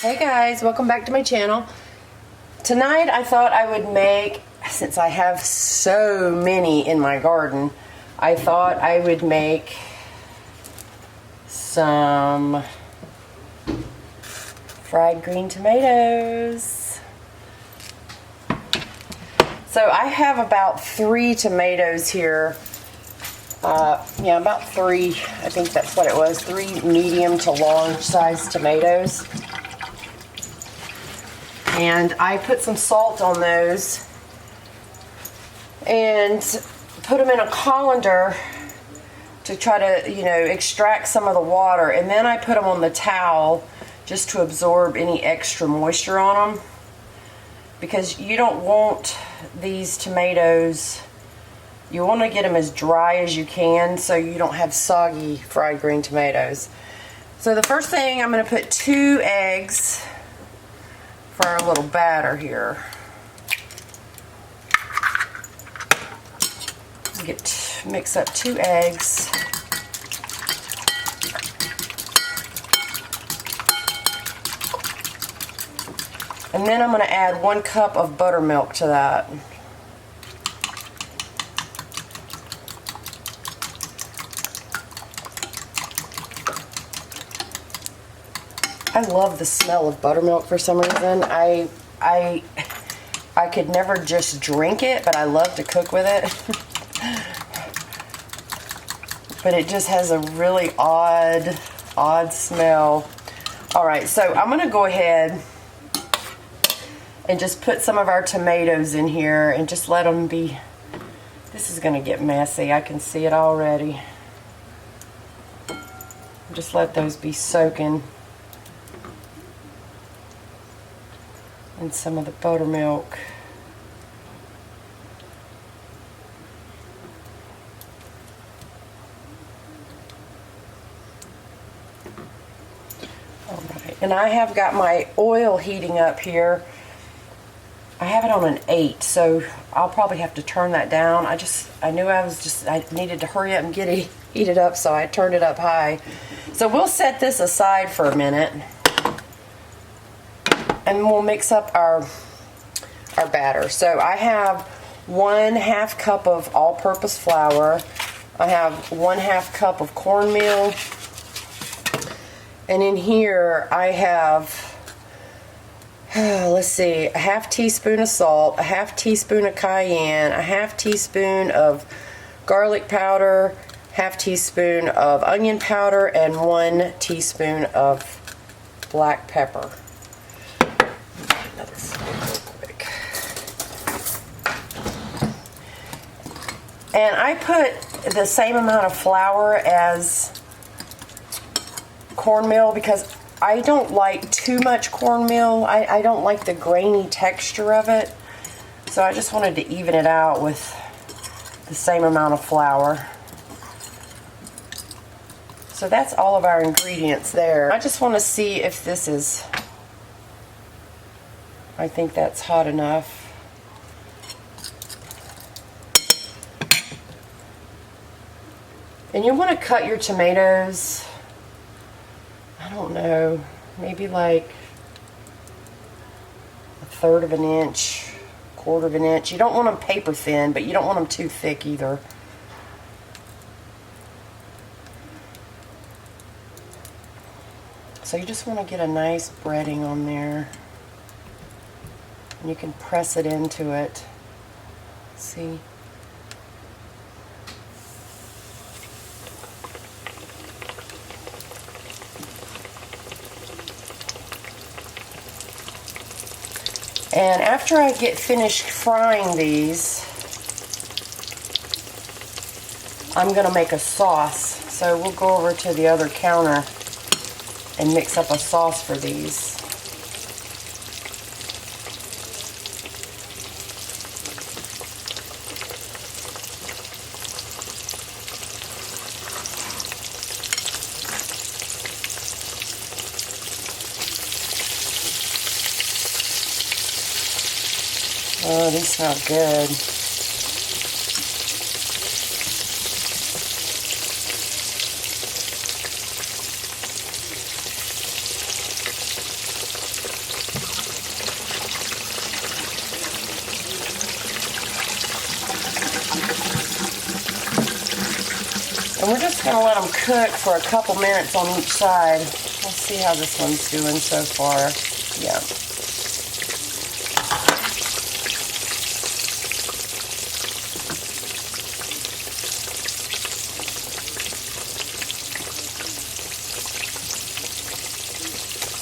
Hey guys, welcome back to my channel. Tonight I thought I would make, since I have so many in my garden, I thought I would make some fried green tomatoes. So I have about 3 tomatoes here. Yeah, about 3, I think that's what it was, 3 medium to large size tomatoes. And I put some salt on those and put them in a colander to try to, extract some of the water. And then I put them on the towel just to absorb any extra moisture on them, because you don't want these tomatoes, you want to get them as dry as you can so you don't have soggy fried green tomatoes. So the first thing, I'm going to put 2 eggs for our little batter here. Mix up 2 eggs. And then I'm going to add 1 cup of buttermilk to that. I love the smell of buttermilk for some reason. I could never just drink it, but I love to cook with it. But it just has a really odd smell. Alright, so I'm going to go ahead and just put some of our tomatoes in here and just let them be. This is going to get messy. I can see it already. Just let those be soaking in some of the buttermilk. Alright, and I have got my oil heating up here. I have it on an 8, so I'll probably have to turn that down. I knew I needed to hurry up and get it heated up, so I turned it up high. So we'll set this aside for a minute, and we'll mix up our batter. So I have 1/2 cup of all-purpose flour. I have 1/2 cup of cornmeal. And in here I have, let's see, 1/2 teaspoon of salt, 1/2 teaspoon of cayenne, 1/2 teaspoon of garlic powder, 1/2 teaspoon of onion powder, and 1 teaspoon of black pepper. And I put the same amount of flour as cornmeal because I don't like too much cornmeal. I don't like the grainy texture of it. So I just wanted to even it out with the same amount of flour. So that's all of our ingredients there. I just want to see if this is, I think that's hot enough. And you want to cut your tomatoes, I don't know, maybe like 1/3 of an inch, 1/4 of an inch. You don't want them paper thin, but you don't want them too thick either. So you just want to get a nice breading on there. And you can press it into it. See? And after I get finished frying these, I'm going to make a sauce. So we'll go over to the other counter and mix up a sauce for these. Oh, these smell good. And we're just going to let them cook for a couple minutes on each side. Let's see how this one's doing so far. Yeah.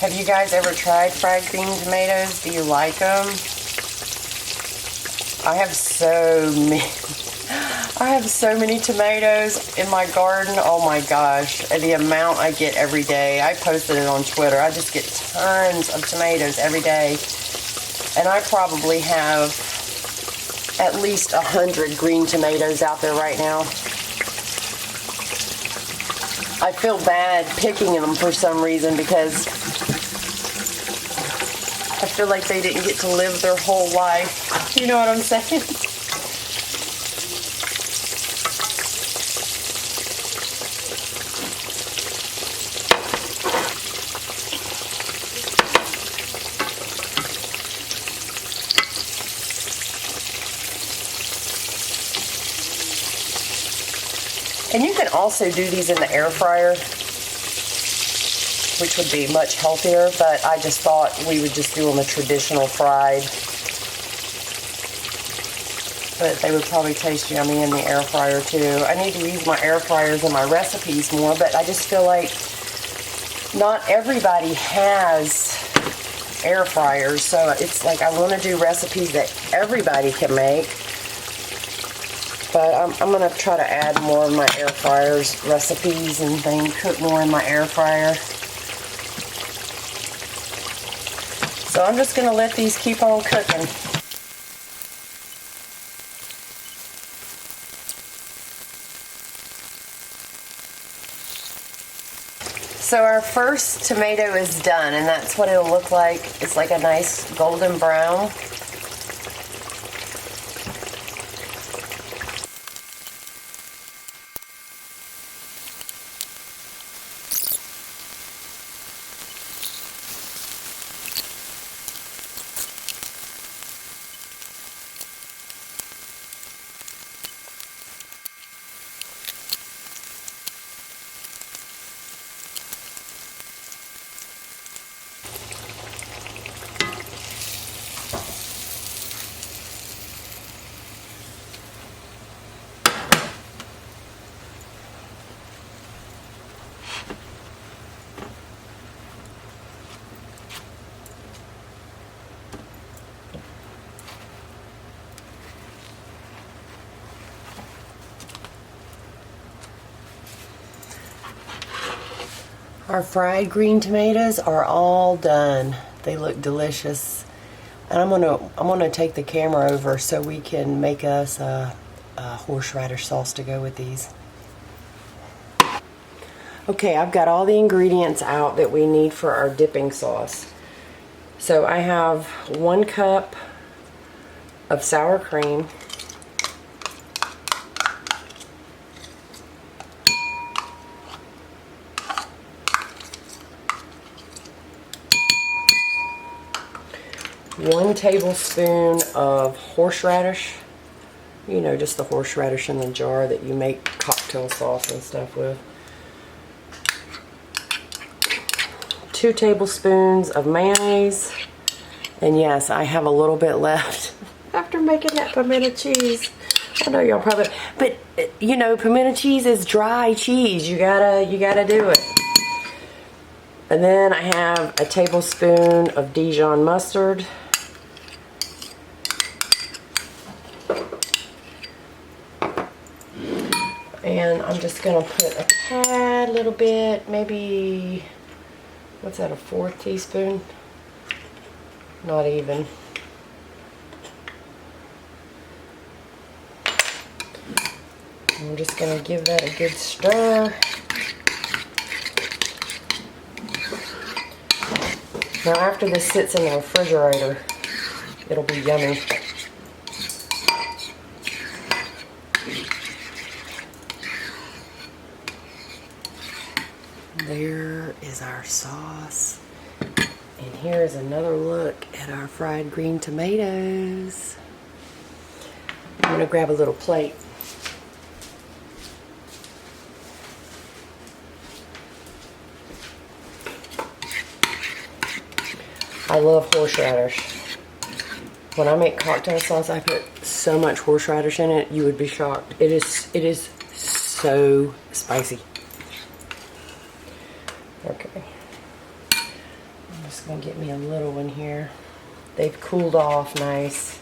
Have you guys ever tried fried green tomatoes? Do you like them? I have so many tomatoes in my garden. Oh my gosh, the amount I get every day. I posted it on Twitter. I just get tons of tomatoes every day. And I probably have at least 100 green tomatoes out there right now. I feel bad picking them for some reason because I feel like they didn't get to live their whole life. You know what I'm saying? And you can also do these in the air fryer, which would be much healthier, but I just thought we would just do them a traditional fried. But they would probably taste yummy in the air fryer too. I need to use my air fryers in my recipes more, but I just feel like not everybody has air fryers, so it's like I want to do recipes that everybody can make. But I'm going to try to add more of my air fryers recipes and things, cook more in my air fryer. So I'm just going to let these keep on cooking. So our first tomato is done, and that's what it'll look like. It's like a nice golden brown. Our fried green tomatoes are all done. They look delicious. And I'm gonna take the camera over so we can make us a horseradish sauce to go with these. Okay, I've got all the ingredients out that we need for our dipping sauce. So I have 1 cup of sour cream. One tablespoon of horseradish, you know, just the horseradish in the jar that you make cocktail sauce and stuff with. 2 tablespoons of mayonnaise, and yes, I have a little bit left after making that pimento cheese. I know y'all probably, but you know, pimento cheese is dry cheese. You gotta do it. And then I have a tablespoon of Dijon mustard. And I'm just going to put a tad little bit, maybe, what's that, a 1/4 teaspoon? Not even. I'm just going to give that a good stir. Now after this sits in the refrigerator, it'll be yummy. There is our sauce. And here is another look at our fried green tomatoes. I'm going to grab a little plate. I love horseradish. When I make cocktail sauce, I put so much horseradish in it, you would be shocked. It is so spicy. Okay. I'm just going to get me a little one here. They've cooled off nice.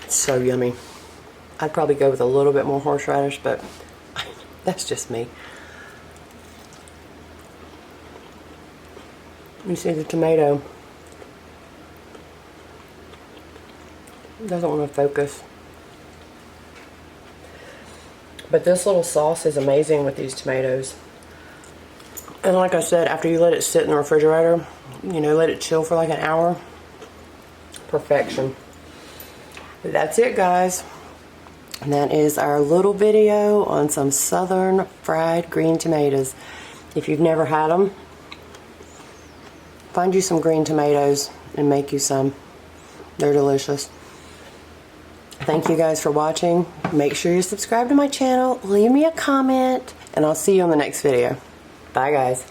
It's so yummy. I'd probably go with a little bit more horseradish, but that's just me. You see the tomato. It doesn't want to focus. But this little sauce is amazing with these tomatoes. And like I said, after you let it sit in the refrigerator, you know, let it chill for like an hour. Perfection. But that's it, guys. And that is our little video on some southern fried green tomatoes. If you've never had them, find you some green tomatoes and make you some. They're delicious. Thank you guys for watching. Make sure you subscribe to my channel, leave me a comment, and I'll see you on the next video. Bye, guys.